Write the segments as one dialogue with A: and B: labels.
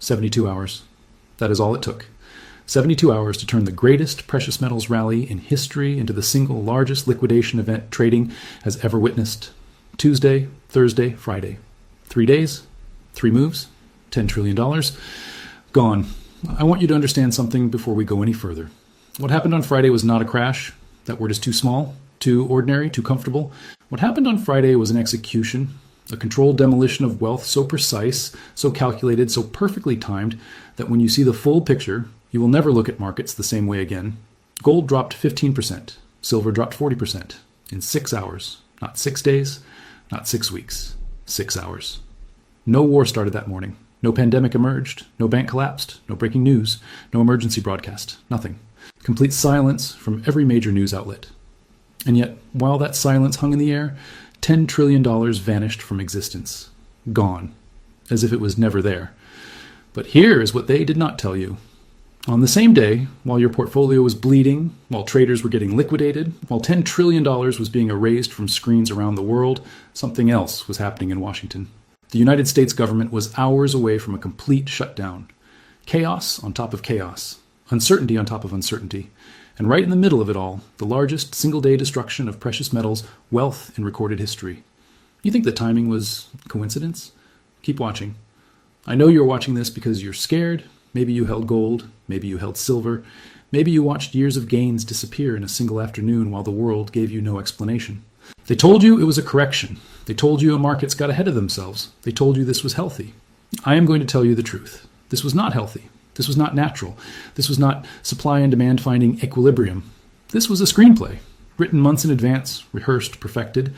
A: 72 hours. That is all it took. 72 hours to turn the greatest precious metals rally in history into the single largest liquidation event trading has ever witnessed. Tuesday, Thursday, Friday. 3 days, 3 moves, $10 trillion. Gone. I want you to understand something before we go any further. What happened on Friday was not a crash. That word is too small, too ordinary, too comfortable. What happened on Friday was an execution, a controlled demolition of wealth so precise, so calculated, so perfectly timed that when you see the full picture, you will never look at markets the same way again. Gold dropped 15%. Silver dropped 40% in 6 hours. Not 6 days, not 6 weeks. 6 hours. No war started that morning. No pandemic emerged. No bank collapsed. No breaking news. No emergency broadcast. Nothing. Complete silence from every major news outlet. And yet, while that silence hung in the air, $10 trillion vanished from existence. Gone. As if it was never there. But here is what they did not tell you. On the same day, while your portfolio was bleeding, while traders were getting liquidated, while $10 trillion was being erased from screens around the world, something else was happening in Washington. The United States government was hours away from a complete shutdown. Chaos on top of chaos. Uncertainty on top of uncertainty. And right in the middle of it all, the largest single-day destruction of precious metals, wealth in recorded history. You think the timing was coincidence? Keep watching. I know you're watching this because you're scared. Maybe you held gold. Maybe you held silver. Maybe you watched years of gains disappear in a single afternoon while the world gave you no explanation. They told you it was a correction. They told you markets got ahead of themselves. They told you this was healthy. I am going to tell you the truth. This was not healthy. This was not natural. This was not supply and demand finding equilibrium. This was a screenplay, written months in advance, rehearsed, perfected,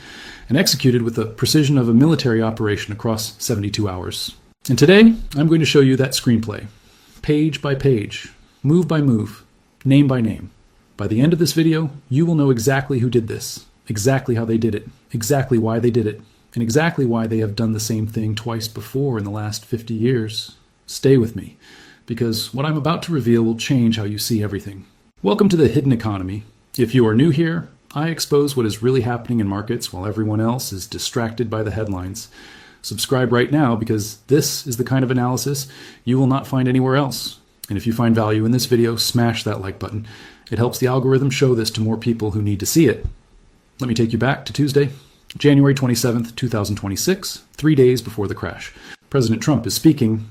A: and executed with the precision of a military operation across 72 hours. And today, I'm going to show you that screenplay, page by page, move by move, name by name. By the end of this video, you will know exactly who did this, exactly how they did it, exactly why they did it, and exactly why they have done the same thing twice before in the last 50 years. Stay with me, because what I'm about to reveal will change how you see everything. Welcome to the Hidden Economy. If you are new here, I expose what is really happening in markets while everyone else is distracted by the headlines. Subscribe right now because this is the kind of analysis you will not find anywhere else. And if you find value in this video, smash that like button. It helps the algorithm show this to more people who need to see it. Let me take you back to Tuesday, January 27th, 2026, 3 days before the crash. President Trump is speaking.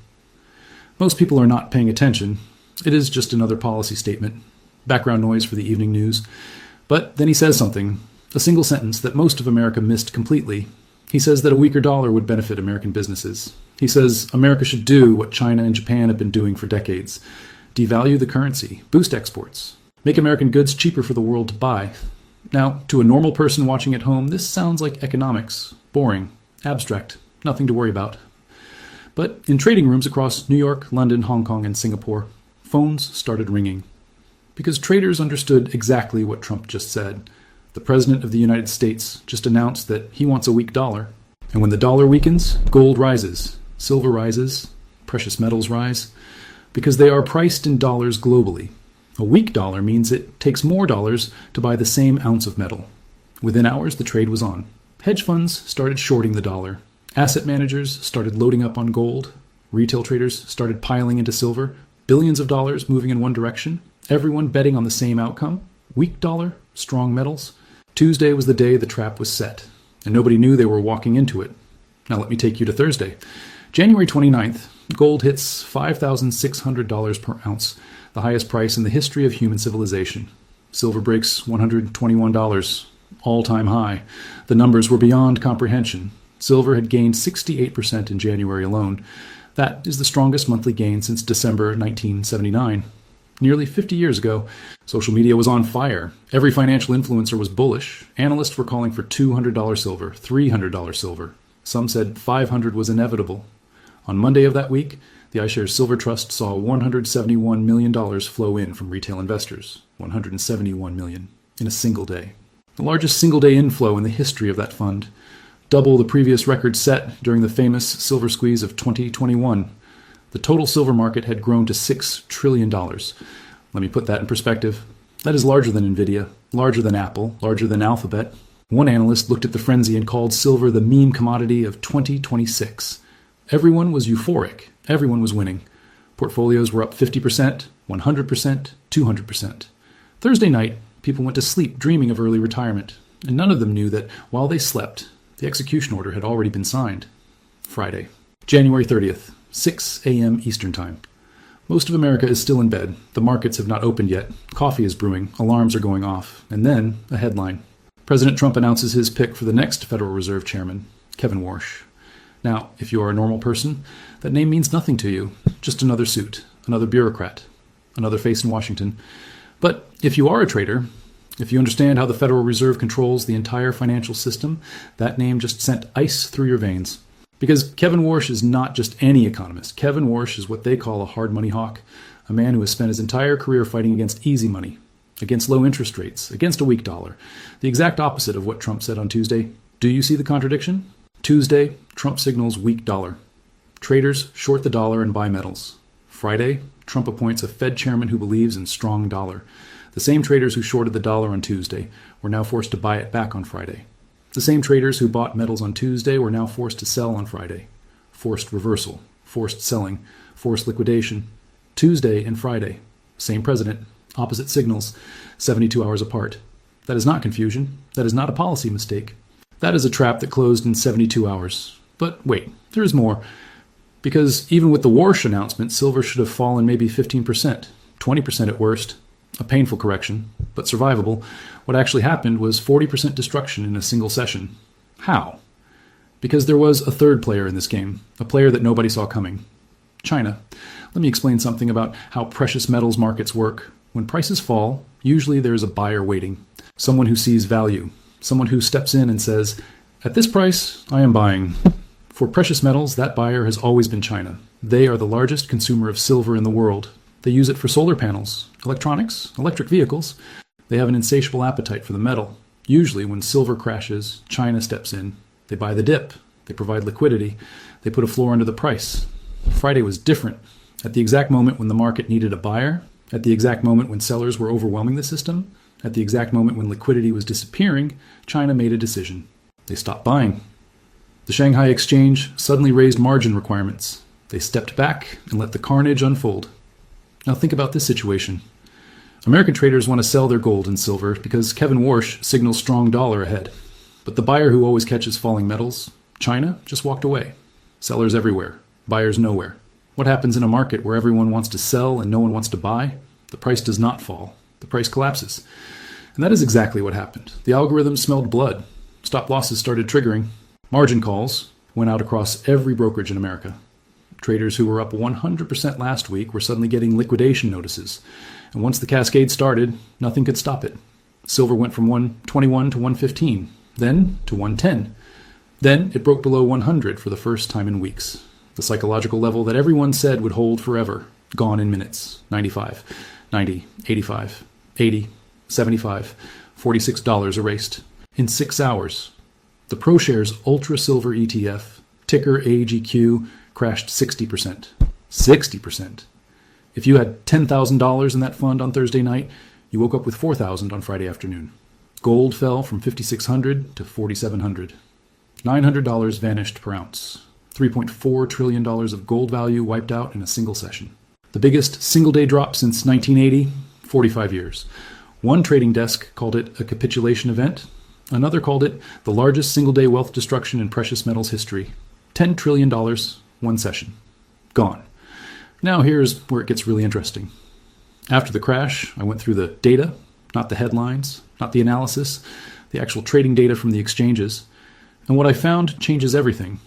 A: Most people are not paying attention. It is just another policy statement, background noise for the evening news. But then he says something, a single sentence that most of America missed completely. He says that a weaker dollar would benefit American businesses. He says America should do what China and Japan have been doing for decades. Devalue the currency, boost exports, make American goods cheaper for the world to buy. Now, to a normal person watching at home, this sounds like economics, boring, abstract, nothing to worry about. But in trading rooms across New York, London, Hong Kong, and Singapore, phones started ringing. Because traders understood exactly what Trump just said. The President of the United States just announced that he wants a weak dollar. And when the dollar weakens, gold rises, silver rises, precious metals rise, because they are priced in dollars globally. A weak dollar means it takes more dollars to buy the same ounce of metal. Within hours, the trade was on. Hedge funds started shorting the dollar. Asset managers started loading up on gold. Retail traders started piling into silver. Billions of dollars moving in one direction. Everyone betting on the same outcome. Weak dollar, strong metals. Tuesday was the day the trap was set, and nobody knew they were walking into it. Now let me take you to Thursday. January 29th, gold hits $5,600 per ounce, the highest price in the history of human civilization. Silver breaks $121, all-time high. The numbers were beyond comprehension. Silver had gained 68% in January alone. That is the strongest monthly gain since December 1979. Nearly 50 years ago, social media was on fire. Every financial influencer was bullish. Analysts were calling for $200 silver, $300 silver. Some said $500 was inevitable. On Monday of that week, the iShares Silver Trust saw $171 million flow in from retail investors. $171 million in a single day. The largest single-day inflow in the history of that fund. Double the previous record set during the famous silver squeeze of 2021. The total silver market had grown to $6 trillion. Let me put that in perspective. That is larger than Nvidia, larger than Apple, larger than Alphabet. One analyst looked at the frenzy and called silver the meme commodity of 2026. Everyone was euphoric. Everyone was winning. Portfolios were up 50%, 100%, 200%. Thursday night, people went to sleep dreaming of early retirement, and none of them knew that while they slept, the execution order had already been signed. Friday, January 30th, 6 a.m. Eastern Time. Most of America is still in bed. The markets have not opened yet. Coffee is brewing. Alarms are going off. And then, a headline. President Trump announces his pick for the next Federal Reserve Chairman, Kevin Warsh. Now, if you are a normal person, that name means nothing to you. Just another suit, another bureaucrat, another face in Washington. But if you are a trader, if you understand how the Federal Reserve controls the entire financial system, that name just sent ice through your veins. Because Kevin Warsh is not just any economist. Kevin Warsh is what they call a hard money hawk, a man who has spent his entire career fighting against easy money, against low interest rates, against a weak dollar. The exact opposite of what Trump said on Tuesday. Do you see the contradiction? Tuesday, Trump signals weak dollar. Traders short the dollar and buy metals. Friday, Trump appoints a Fed chairman who believes in strong dollar. The same traders who shorted the dollar on Tuesday were now forced to buy it back on Friday. The same traders who bought metals on Tuesday were now forced to sell on Friday. Forced reversal, forced selling, forced liquidation. Tuesday and Friday, same president, opposite signals, 72 hours apart. That is not confusion. That is not a policy mistake. That is a trap that closed in 72 hours. But wait, there is more. Because even with the Warsh announcement, silver should have fallen maybe 15%, 20% at worst. A painful correction, but survivable. What actually happened was 40% destruction in a single session. How? Because there was a third player in this game, a player that nobody saw coming. China. Let me explain something about how precious metals markets work. When prices fall, usually there is a buyer waiting, someone who sees value, someone who steps in and says, "At this price, I am buying." For precious metals, that buyer has always been China. They are the largest consumer of silver in the world. They use it for solar panels, electronics, electric vehicles. They have an insatiable appetite for the metal. Usually when silver crashes, China steps in. They buy the dip. They provide liquidity. They put a floor under the price. Friday was different. At the exact moment when the market needed a buyer, at the exact moment when sellers were overwhelming the system, at the exact moment when liquidity was disappearing, China made a decision. They stopped buying. The Shanghai Exchange suddenly raised margin requirements. They stepped back and let the carnage unfold. Now think about this situation. American traders want to sell their gold and silver because Kevin Warsh signals strong dollar ahead. But the buyer who always catches falling metals, China, just walked away. Sellers everywhere, buyers nowhere. What happens in a market where everyone wants to sell and no one wants to buy? The price does not fall. The price collapses. And that is exactly what happened. The algorithm smelled blood. Stop losses started triggering. Margin calls went out across every brokerage in America. Traders who were up 100% last week were suddenly getting liquidation notices. And once the cascade started, nothing could stop it. Silver went from 121 to 115, then to 110. Then it broke below 100 for the first time in weeks. The psychological level that everyone said would hold forever, gone in minutes. 95, 90, 85, 80, 75, $46 erased. In 6 hours, the ProShares Ultra Silver ETF, ticker AGQ, crashed 60%. 60%. If you had $10,000 in that fund on Thursday night, you woke up with $4,000 on Friday afternoon. Gold fell from $5,600 to $4,700. $900 vanished per ounce. $3.4 trillion of gold value wiped out in a single session. The biggest single-day drop since 1980, 45 years. One trading desk called it a capitulation event. Another called it the largest single-day wealth destruction in precious metals history. $10 trillion, one session. Gone. Now here's where it gets really interesting. After the crash, I went through the data, not the headlines, not the analysis, the actual trading data from the exchanges. And what I found changes everything.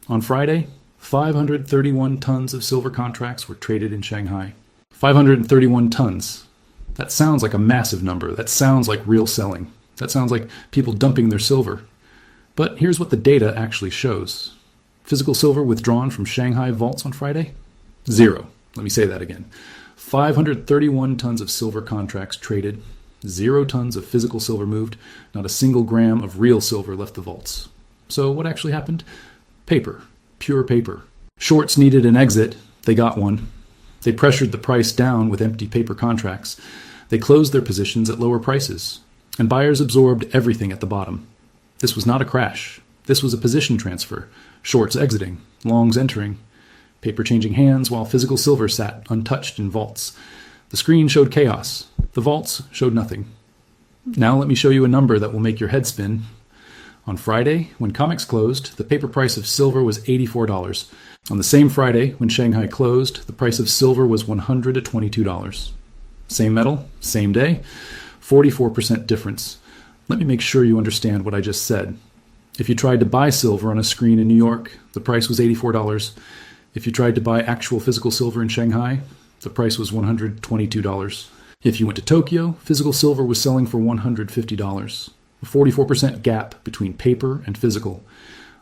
A: On Friday, 531 tons of silver contracts were traded in Shanghai. 531 tons. That sounds like a massive number. That sounds like real selling. That sounds like people dumping their silver. But here's what the data actually shows. Physical silver withdrawn from Shanghai vaults on Friday? 0. Let me say that again. 531 tons of silver contracts traded. 0 tons of physical silver moved. Not a single gram of real silver left the vaults. So what actually happened? Paper. Pure paper. Shorts needed an exit. They got one. They pressured the price down with empty paper contracts. They closed their positions at lower prices. And buyers absorbed everything at the bottom. This was not a crash. This was a position transfer. Shorts exiting. Longs entering. paper changing hands while physical silver sat untouched in vaults. The screen showed chaos. The vaults showed nothing. Now let me show you a number that will make your head spin. On Friday, when COMEX closed, the paper price of silver was $84. On the same Friday, when Shanghai closed, the price of silver was $122. Same metal, same day, 44% difference. Let me make sure you understand what I just said. If you tried to buy silver on a screen in New York, the price was $84. If you tried to buy actual physical silver in Shanghai, the price was $122. If you went to Tokyo, physical silver was selling for $150. A 44% gap between paper and physical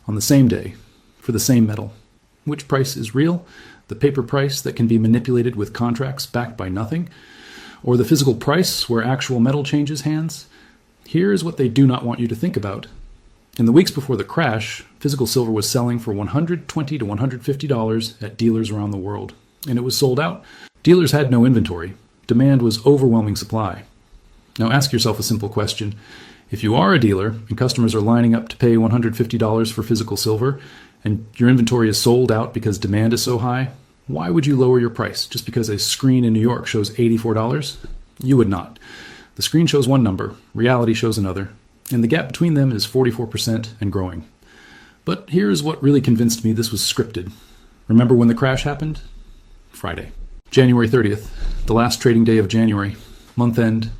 A: on the same day for the same metal. Which price is real? The paper price that can be manipulated with contracts backed by nothing? Or the physical price where actual metal changes hands? Here's what they do not want you to think about. In the weeks before the crash, physical silver was selling for $120 to $150 at dealers around the world, and it was sold out. Dealers had no inventory. Demand was overwhelming supply. Now ask yourself a simple question. If you are a dealer and customers are lining up to pay $150 for physical silver, and your inventory is sold out because demand is so high, why would you lower your price just because a screen in New York shows $84? You would not. The screen shows one number, reality shows another, and the gap between them is 44% and growing. But here's what really convinced me this was scripted. Remember when the crash happened? Friday. January 30th, the last trading day of January, month end.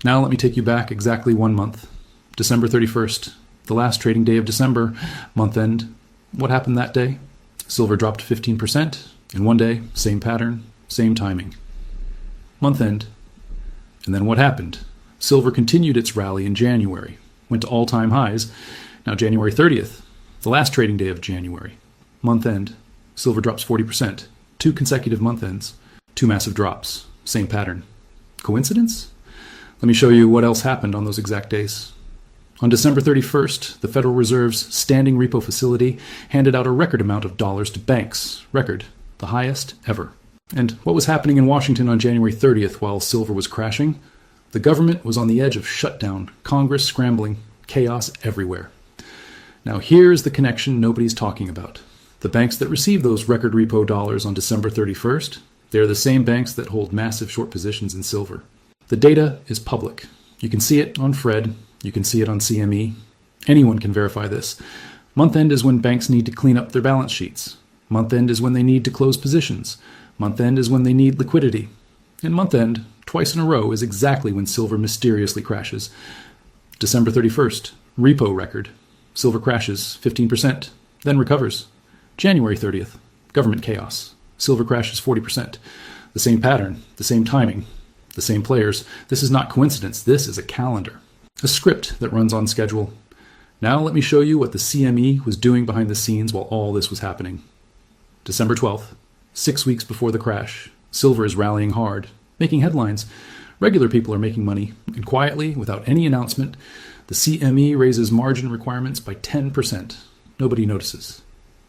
A: Now let me take you back exactly 1 month. December 31st, the last trading day of December, month end. What happened that day? Silver dropped 15%. In one day, same pattern, same timing. Month end. And then what happened? Silver continued its rally in January, went to all-time highs. Now January 30th, the last trading day of January, month end. Silver drops 40%. 2 consecutive month ends. 2 massive drops. Same pattern. Coincidence? Let me show you what else happened on those exact days. On December 31st, the Federal Reserve's standing repo facility handed out a record amount of dollars to banks. Record. The highest ever. And what was happening in Washington on January 30th while silver was crashing? The government was on the edge of shutdown, Congress scrambling, chaos everywhere. Now here's the connection nobody's talking about. The banks that received those record repo dollars on December 31st, they're the same banks that hold massive short positions in silver. The data is public. You can see it on Fred. You can see it on CME. Anyone can verify this. Month end is when banks need to clean up their balance sheets. Month end is when they need to close positions. Month end is when they need liquidity. And month end, twice in a row, is exactly when silver mysteriously crashes. December 31st, repo record. Silver crashes 15%, then recovers. January 30th, government chaos. Silver crashes 40%. The same pattern, the same timing, the same players. This is not coincidence. This is a calendar. A script that runs on schedule. Now let me show you what the CME was doing behind the scenes while all this was happening. December 12th, 6 weeks before the crash, silver is rallying hard, making headlines. Regular people are making money, and quietly, without any announcement, the CME raises margin requirements by 10%. Nobody notices.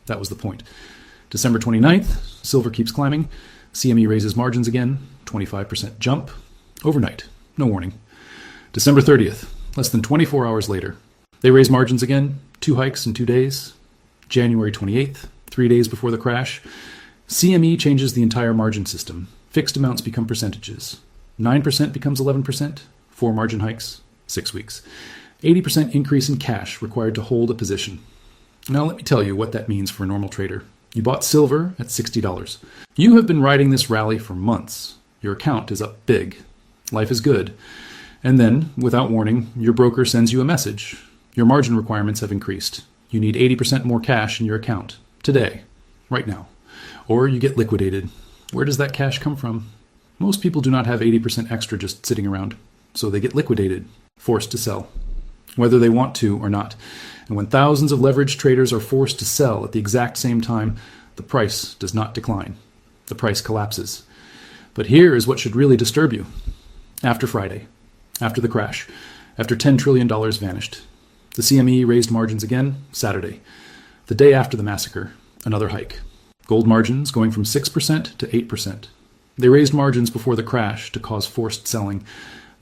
A: That was the point. December 29th, silver keeps climbing. CME raises margins again, 25% jump. Overnight, no warning. December 30th, less than 24 hours later, they raise margins again, 2 hikes in 2 days. January 28th, 3 days before the crash, CME changes the entire margin system. Fixed amounts become percentages. 9% becomes 11%, 4 margin hikes, 6 weeks. 80% increase in cash required to hold a position. Now let me tell you what that means for a normal trader. You bought silver at $60. You have been riding this rally for months. Your account is up big. Life is good. And then, without warning, your broker sends you a message. Your margin requirements have increased. You need 80% more cash in your account. Today. Right now. Or you get liquidated. Where does that cash come from? Most people do not have 80% extra just sitting around. So they get liquidated. Forced to sell. Whether they want to or not. And when thousands of leveraged traders are forced to sell at the exact same time, the price does not decline. The price collapses. But here is what should really disturb you. After Friday, after the crash, after $10 trillion vanished, the CME raised margins again Saturday. The day after the massacre, another hike. Gold margins going from 6% to 8%. They raised margins before the crash to cause forced selling.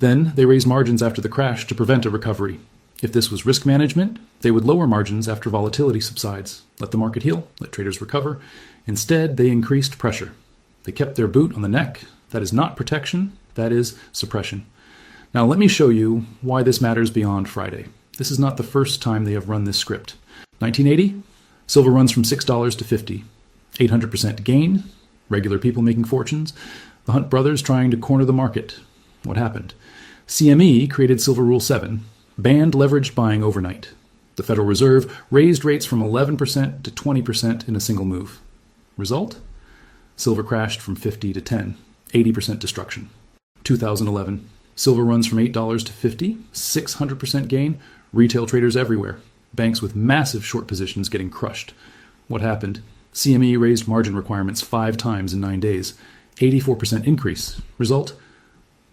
A: Then they raised margins after the crash to prevent a recovery. If this was risk management, they would lower margins after volatility subsides. Let the market heal, let traders recover. Instead, they increased pressure. They kept their boot on the neck. That is not protection, that is suppression. Now let me show you why this matters beyond Friday. This is not the first time they have run this script. 1980, silver runs from $6 to $50. 800% gain, regular people making fortunes, the Hunt brothers trying to corner the market. What happened? CME created Silver Rule 7, banned leveraged buying overnight. The Federal Reserve raised rates from 11% to 20% in a single move. Result? Silver crashed from 50 to 10, 80% destruction. 2011, silver runs from $8 to 50, 600% gain, retail traders everywhere, banks with massive short positions getting crushed. What happened? CME raised margin requirements 5 times in 9 days, 84% increase. Result?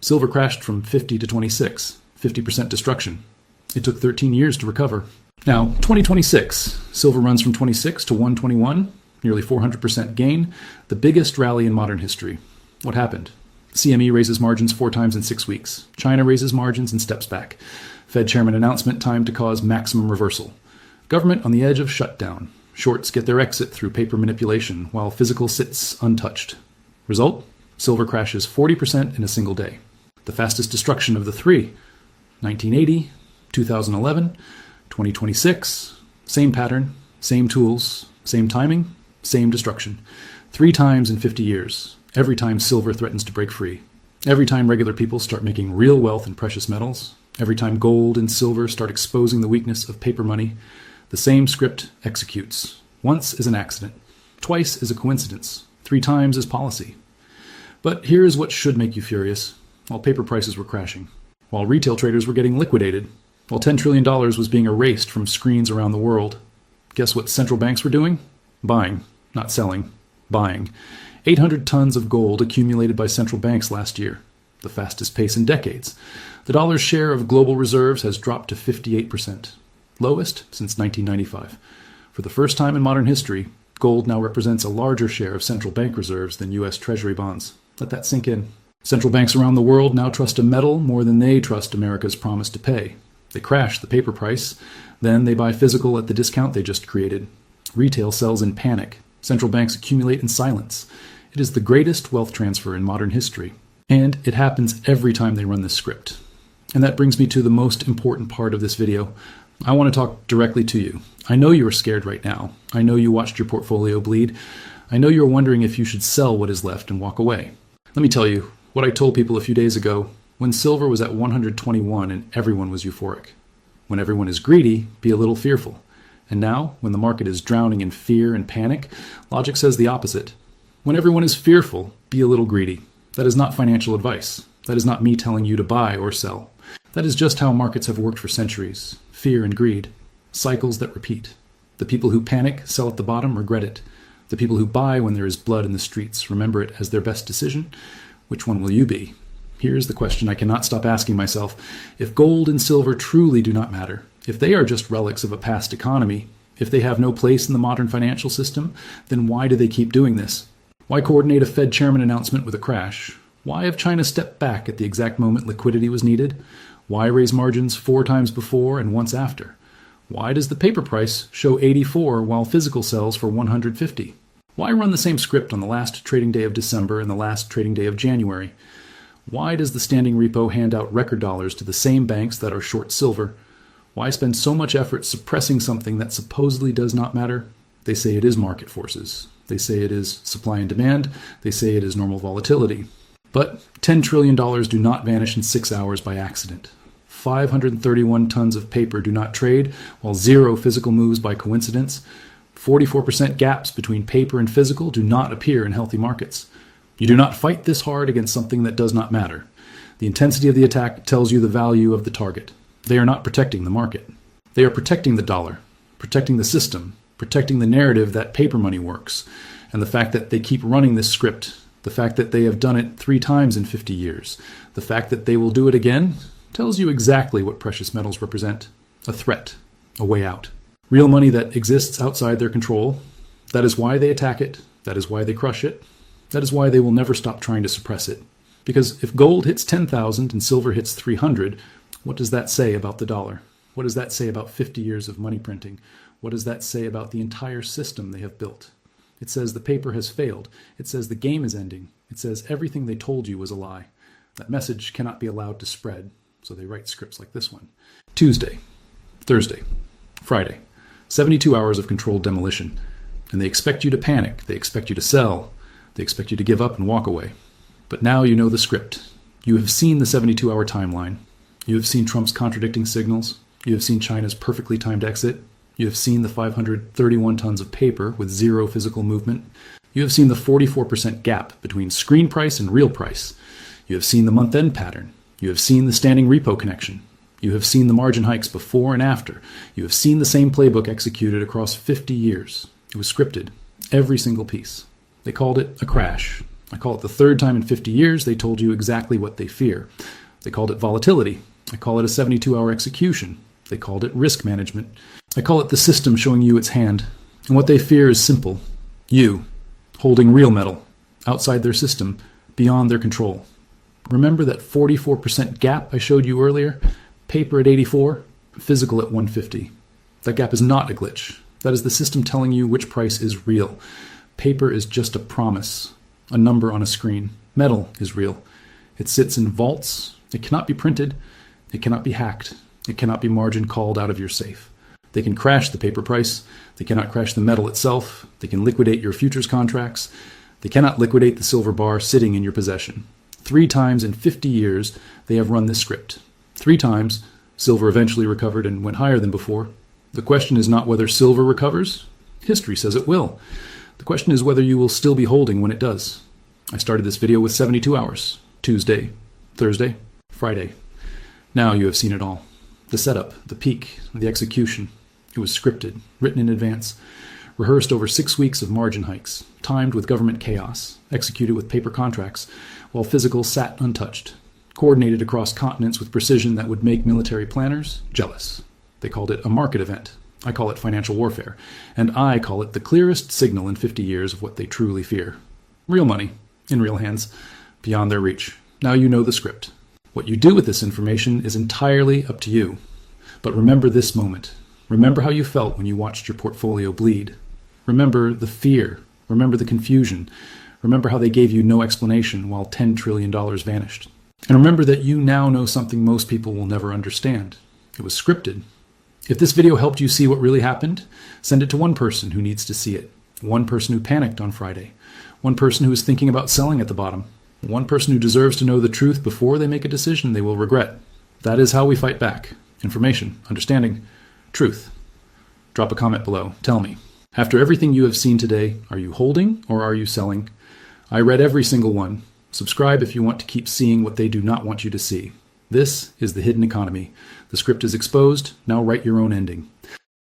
A: Silver crashed from 50 to 26, 50% destruction. It took 13 years to recover. Now, 2026, silver runs from 26 to 121, nearly 400% gain, the biggest rally in modern history. What happened? CME raises margins 4 times in 6 weeks. China raises margins and steps back. Fed chairman announcement time to cause maximum reversal. Government on the edge of shutdown. Shorts get their exit through paper manipulation, while physical sits untouched. Result? Silver crashes 40% in a single day. The fastest destruction of the three. 1980, 2011, 2026, same pattern, same tools, same timing, same destruction. 3 times in 50 years. Every time silver threatens to break free. Every time regular people start making real wealth in precious metals. Every time gold and silver start exposing the weakness of paper money. The same script executes. Once is an accident. Twice is a coincidence. 3 times is policy. But here's what should make you furious. While paper prices were crashing. While retail traders were getting liquidated. While $10 trillion was being erased from screens around the world. Guess what central banks were doing? Buying. Not selling. Buying. 800 tons of gold accumulated by central banks last year. The fastest pace in decades. The dollar's share of global reserves has dropped to 58%. Lowest since 1995. For the first time in modern history, gold now represents a larger share of central bank reserves than U.S. Treasury bonds. Let that sink in. Central banks around the world now trust a metal more than they trust America's promise to pay. They crash the paper price. Then they buy physical at the discount they just created. Retail sells in panic. Central banks accumulate in silence. It is the greatest wealth transfer in modern history. And it happens every time they run this script. And that brings me to the most important part of this video. I want to talk directly to you. I know you are scared right now. I know you watched your portfolio bleed. I know you're wondering if you should sell what is left and walk away. Let me tell you what I told people a few days ago when silver was at 121 and everyone was euphoric. When everyone is greedy, be a little fearful. And now, when the market is drowning in fear and panic, logic says the opposite. When everyone is fearful, be a little greedy. That is not financial advice. That is not me telling you to buy or sell. That is just how markets have worked for centuries. Fear and greed. Cycles that repeat. The people who panic, sell at the bottom, regret it. The people who buy when there is blood in the streets remember it as their best decision. Which one will you be? Here's the question I cannot stop asking myself. If gold and silver truly do not matter, if they are just relics of a past economy, if they have no place in the modern financial system, then why do they keep doing this? Why coordinate a Fed chairman announcement with a crash? Why have China stepped back at the exact moment liquidity was needed? Why raise margins 4 times before and once after? Why does the paper price show 84 while physical sells for 150? Why run the same script on the last trading day of December and the last trading day of January? Why does the standing repo hand out record dollars to the same banks that are short silver? Why spend so much effort suppressing something that supposedly does not matter? They say it is market forces. They say it is supply and demand. They say it is normal volatility. But $10 trillion do not vanish in 6 hours by accident. 531 tons of paper do not trade, while 0 physical moves by coincidence. 44% gaps between paper and physical do not appear in healthy markets. You do not fight this hard against something that does not matter. The intensity of the attack tells you the value of the target. They are not protecting the market. They are protecting the dollar, protecting the system, protecting the narrative that paper money works, and the fact that they keep running this script, the fact that they have done it 3 times in 50 years, the fact that they will do it again, tells you exactly what precious metals represent. A threat, a way out. Real money that exists outside their control. That is why they attack it. That is why they crush it. That is why they will never stop trying to suppress it. Because if gold hits 10,000 and silver hits 300, what does that say about the dollar? What does that say about 50 years of money printing? What does that say about the entire system they have built? It says the paper has failed. It says the game is ending. It says everything they told you was a lie. That message cannot be allowed to spread, so they write scripts like this one. Tuesday, Thursday, Friday, 72 hours of controlled demolition. And they expect you to panic. They expect you to sell. They expect you to give up and walk away. But now you know the script. You have seen the 72-hour timeline. You have seen Trump's contradicting signals. You have seen China's perfectly timed exit. You have seen the 531 tons of paper with zero physical movement. You have seen the 44% gap between screen price and real price. You have seen the month-end pattern. You have seen the standing repo connection. You have seen the margin hikes before and after. You have seen the same playbook executed across 50 years. It was scripted, every single piece. They called it a crash. I call it the third time in 50 years they told you exactly what they fear. They called it volatility. I call it a 72-hour execution. They called it risk management. I call it the system showing you its hand. And what they fear is simple. You, holding real metal, outside their system, beyond their control. Remember that 44% gap I showed you earlier? Paper at 84, physical at 150. That gap is not a glitch. That is the system telling you which price is real. Paper is just a promise, a number on a screen. Metal is real. It sits in vaults. It cannot be printed. It cannot be hacked. It cannot be margin called out of your safe. They can crash the paper price. They cannot crash the metal itself. They can liquidate your futures contracts. They cannot liquidate the silver bar sitting in your possession. 3 times in 50 years, they have run this script. 3 times, silver eventually recovered and went higher than before. The question is not whether silver recovers. History says it will. The question is whether you will still be holding when it does. I started this video with 72 hours. Tuesday, Thursday, Friday. Now you have seen it all. The setup, the peak, the execution. It was scripted, written in advance, rehearsed over 6 weeks of margin hikes, timed with government chaos, executed with paper contracts, while physical sat untouched, coordinated across continents with precision that would make military planners jealous. They called it a market event. I call it financial warfare. And I call it the clearest signal in 50 years of what they truly fear. Real money, in real hands, beyond their reach. Now you know the script. What you do with this information is entirely up to you. But remember this moment. Remember how you felt when you watched your portfolio bleed. Remember the fear. Remember the confusion. Remember how they gave you no explanation while $10 trillion vanished. And remember that you now know something most people will never understand. It was scripted. If this video helped you see what really happened, send it to one person who needs to see it. One person who panicked on Friday. One person who is thinking about selling at the bottom. One person who deserves to know the truth before they make a decision they will regret. That is how we fight back. Information, understanding, truth. Drop a comment below. Tell me. After everything you have seen today, are you holding or are you selling? I read every single one. Subscribe if you want to keep seeing what they do not want you to see. This is The Hidden Economy. The script is exposed. Now write your own ending.